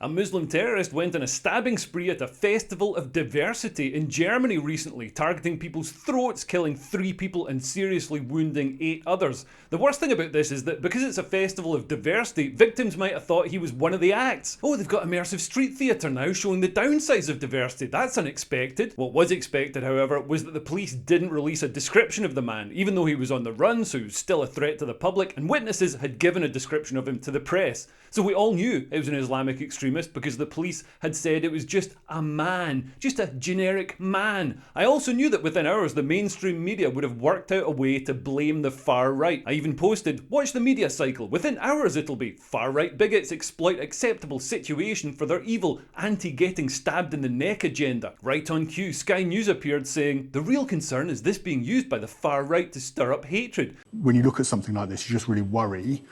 A Muslim terrorist went on a stabbing spree at a festival of diversity in Germany recently, targeting people's throats, killing 3 people and seriously wounding 8 others. The worst thing about this is that because it's a festival of diversity, victims might have thought he was one of the acts. Oh, they've got immersive street theatre now showing the downsides of diversity. That's unexpected. What was expected, however, was that the police didn't release a description of the man, even though he was on the run, so he was still a threat to the public, and witnesses had given a description of him to the press. So we all knew it was an Islamic extremist because the police had said it was just a man, just a generic man. I also knew that within hours the mainstream media would have worked out a way to blame the far right. I even posted, watch the media cycle, within hours it'll be far right bigots exploit acceptable situation for their evil anti-getting stabbed in the neck agenda. Right on cue, Sky News appeared saying, the real concern is this being used by the far right to stir up hatred. When you look at something like this, you just really worry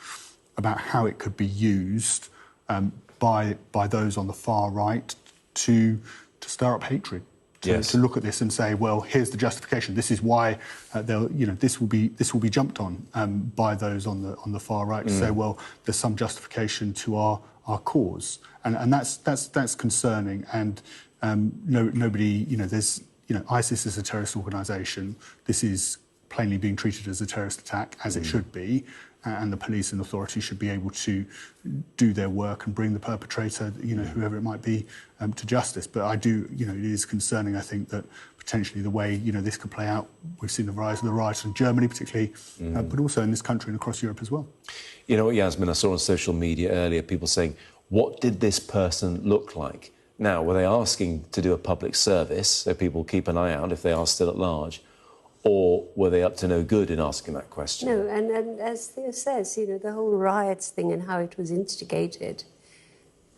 about how it could be used by those on the far right to stir up hatred. To look at this and say, well, here's the justification. This is why this will be jumped on by those on the far right to say, well, there's some justification to our cause, and that's concerning. And nobody, ISIS is a terrorist organisation. This is plainly being treated as a terrorist attack, as it should be. And the police and authorities should be able to do their work and bring the perpetrator, whoever it might be, to justice. But I do, it is concerning, I think, that potentially the way, this could play out. We've seen the rise of the riots in Germany particularly, but also in this country and across Europe as well. You know what, Yasmin, I saw on social media earlier people saying, what did this person look like? Now, were they asking to do a public service, so people keep an eye out if they are still at large? Or were they up to no good in asking that question? No, and as Theo says, the whole riots thing and how it was instigated.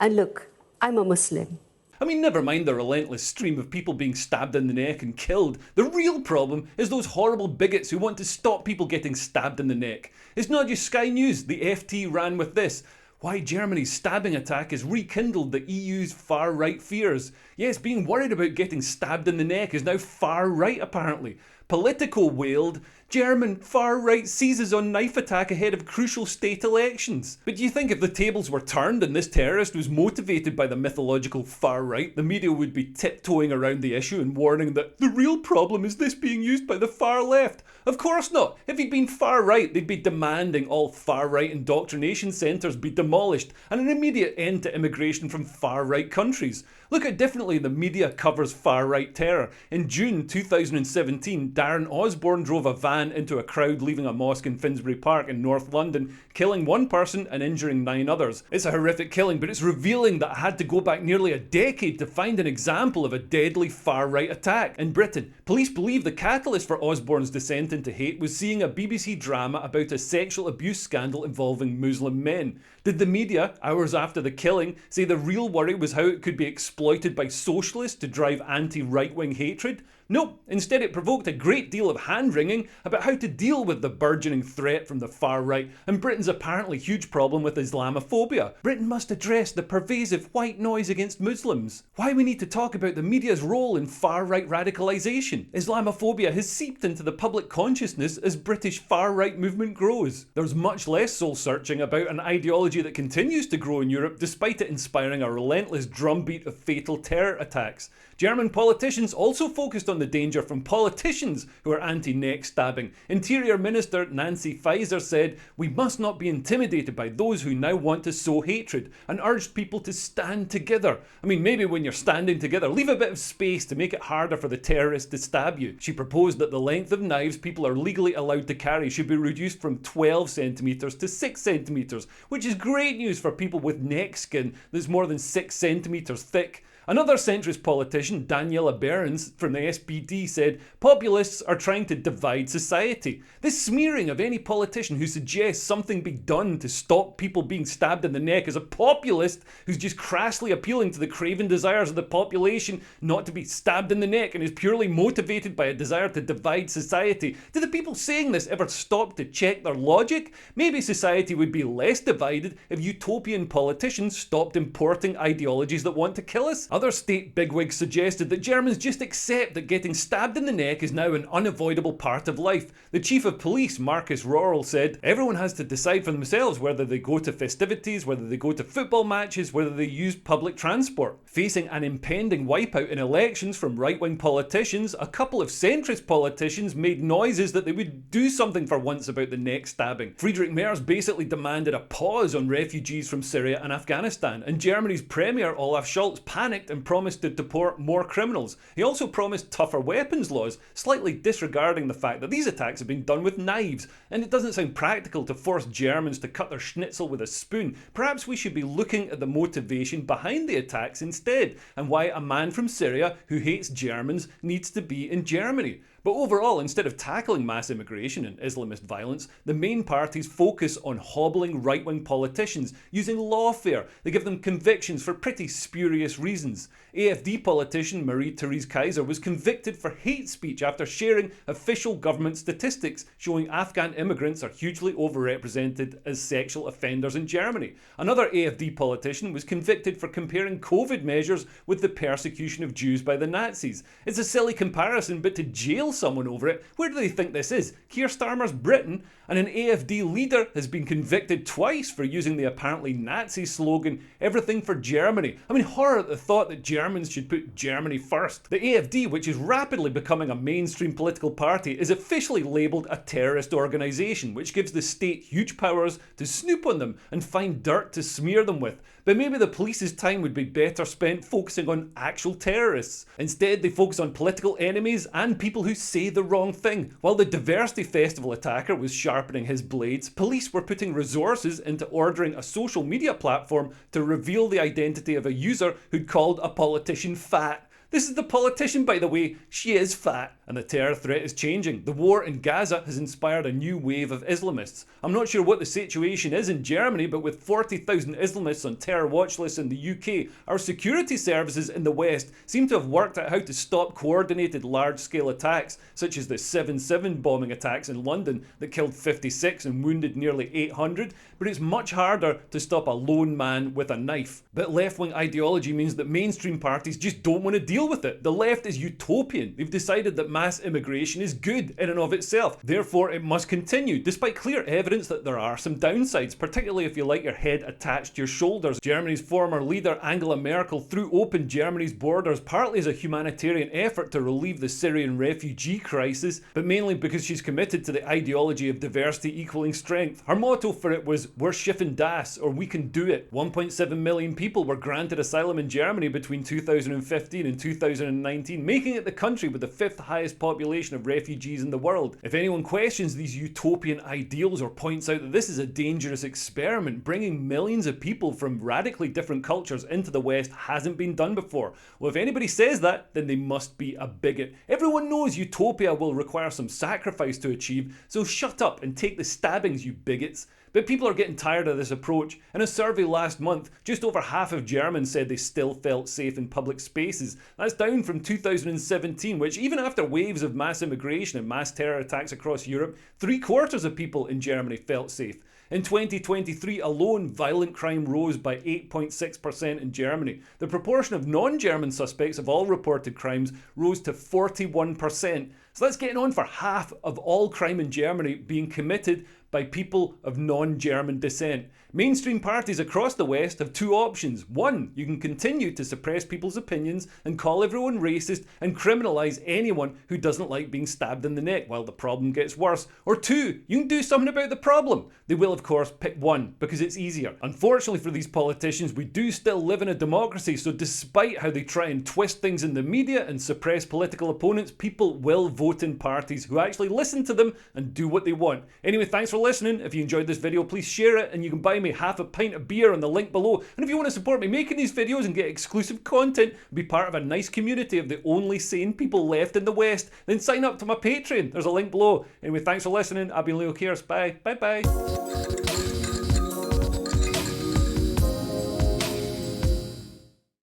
And look, I'm a Muslim. I mean, never mind the relentless stream of people being stabbed in the neck and killed. The real problem is those horrible bigots who want to stop people getting stabbed in the neck. It's not just Sky News. The FT ran with this. Why Germany's stabbing attack has rekindled the EU's far-right fears. Yes, being worried about getting stabbed in the neck is now far-right apparently. Politico wailed, German far-right seizes on knife attack ahead of crucial state elections. But do you think if the tables were turned and this terrorist was motivated by the mythological far-right, the media would be tiptoeing around the issue and warning that the real problem is this being used by the far-left? Of course not. If he'd been far-right, they'd be demanding all far-right indoctrination centres be demolished and an immediate end to immigration from far-right countries. Look how differently the media covers far-right terror. In June 2017, Darren Osborne drove a van into a crowd leaving a mosque in Finsbury Park in North London, killing 1 person and injuring 9 others. It's a horrific killing, but it's revealing that I had to go back nearly a decade to find an example of a deadly far-right attack. In Britain, police believe the catalyst for Osborne's descent into hate was seeing a BBC drama about a sexual abuse scandal involving Muslim men. Did the media, hours after the killing, say the real worry was how it could be exploited by socialists to drive anti-right-wing hatred? Nope, instead it provoked a great deal of hand-wringing about how to deal with the burgeoning threat from the far right and Britain's apparently huge problem with Islamophobia. Britain must address the pervasive white noise against Muslims. Why we need to talk about the media's role in far-right radicalisation. Islamophobia has seeped into the public consciousness as British far-right movement grows. There's much less soul-searching about an ideology that continues to grow in Europe despite it inspiring a relentless drumbeat of fatal terror attacks. German politicians also focused on the danger from politicians who are anti-neck stabbing. Interior Minister Nancy Faeser said, "We must not be intimidated by those who now want to sow hatred," and urged people to stand together. I mean, maybe when you're standing together, leave a bit of space to make it harder for the terrorists to stab you. She proposed that the length of knives people are legally allowed to carry should be reduced from 12 centimetres to 6 centimetres, which is great news for people with neck skin that's more than 6 centimetres thick. Another centrist politician, Daniela Behrens from the SPD, said populists are trying to divide society. This smearing of any politician who suggests something be done to stop people being stabbed in the neck as a populist who's just crassly appealing to the craven desires of the population not to be stabbed in the neck and is purely motivated by a desire to divide society. Do the people saying this ever stop to check their logic? Maybe society would be less divided if utopian politicians stopped importing ideologies that want to kill us. Other state bigwigs suggested that Germans just accept that getting stabbed in the neck is now an unavoidable part of life. The chief of police, Marcus Rorrell, said everyone has to decide for themselves whether they go to festivities, whether they go to football matches, whether they use public transport. Facing an impending wipeout in elections from right-wing politicians, a couple of centrist politicians made noises that they would do something for once about the neck stabbing. Friedrich Merz basically demanded a pause on refugees from Syria and Afghanistan, and Germany's Premier Olaf Scholz panicked and promised to deport more criminals. He also promised tougher weapons laws, slightly disregarding the fact that these attacks have been done with knives, and it doesn't sound practical to force Germans to cut their schnitzel with a spoon. Perhaps we should be looking at the motivation behind the attacks instead, and why a man from Syria who hates Germans needs to be in Germany. But overall, instead of tackling mass immigration and Islamist violence, the main parties focus on hobbling right-wing politicians using lawfare. They give them convictions for pretty spurious reasons. AfD politician Marie-Therese Kaiser was convicted for hate speech after sharing official government statistics showing Afghan immigrants are hugely overrepresented as sexual offenders in Germany. Another AfD politician was convicted for comparing COVID measures with the persecution of Jews by the Nazis. It's a silly comparison, but to jail someone over it, where do they think this is? Keir Starmer's Britain? And an AfD leader has been convicted twice for using the apparently Nazi slogan, everything for Germany. I mean, horror at the thought that Germans should put Germany first. The AfD, which is rapidly becoming a mainstream political party, is officially labelled a terrorist organisation, which gives the state huge powers to snoop on them and find dirt to smear them with. But maybe the police's time would be better spent focusing on actual terrorists. Instead, they focus on political enemies and people who say the wrong thing. While the Diversity Festival attacker was sharpening his blades, police were putting resources into ordering a social media platform to reveal the identity of a user who'd called a politician fat. This is the politician, by the way. She is fat. And the terror threat is changing. The war in Gaza has inspired a new wave of Islamists. I'm not sure what the situation is in Germany, but with 40,000 Islamists on terror watch lists in the UK, our security services in the West seem to have worked out how to stop coordinated large-scale attacks, such as the 7/7 bombing attacks in London that killed 56 and wounded nearly 800, but it's much harder to stop a lone man with a knife. But left-wing ideology means that mainstream parties just don't want to deal with it. The left is utopian. They've decided that mass immigration is good in and of itself. Therefore, it must continue, despite clear evidence that there are some downsides, particularly if you like your head attached to your shoulders. Germany's former leader, Angela Merkel, threw open Germany's borders partly as a humanitarian effort to relieve the Syrian refugee crisis, but mainly because she's committed to the ideology of diversity equaling strength. Her motto for it was, "We're schiffen das," or "We can do it." 1.7 million people were granted asylum in Germany between 2015 and 2019, making it the country with the 5th highest population of refugees in the world. If anyone questions these utopian ideals or points out that this is a dangerous experiment, bringing millions of people from radically different cultures into the West hasn't been done before. Well, if anybody says that, then they must be a bigot. Everyone knows utopia will require some sacrifice to achieve, so shut up and take the stabbings, you bigots. But people are getting tired of this approach. In a survey last month, just over half of Germans said they still felt safe in public spaces. That's down from 2017, which even after waves of mass immigration and mass terror attacks across Europe, 3/4 of people in Germany felt safe. In 2023 alone, violent crime rose by 8.6% in Germany. The proportion of non-German suspects of all reported crimes rose to 41%. So that's getting on for half of all crime in Germany being committed by people of non-German descent. Mainstream parties across the West have two options. One, you can continue to suppress people's opinions and call everyone racist and criminalise anyone who doesn't like being stabbed in the neck while the problem gets worse. Or two, you can do something about the problem. They will, of course, pick one because it's easier. Unfortunately for these politicians, we do still live in a democracy, so despite how they try and twist things in the media and suppress political opponents, people will vote in parties who actually listen to them and do what they want. Anyway, thanks for listening. If you enjoyed this video, please share it, and you can buy me half a pint of beer on the link below. And if you want to support me making these videos and get exclusive content, be part of a nice community of the only sane people left in the West, then sign up to my Patreon. There's a link below. Anyway, thanks for listening. I've been Leo Kears. Bye. Bye bye.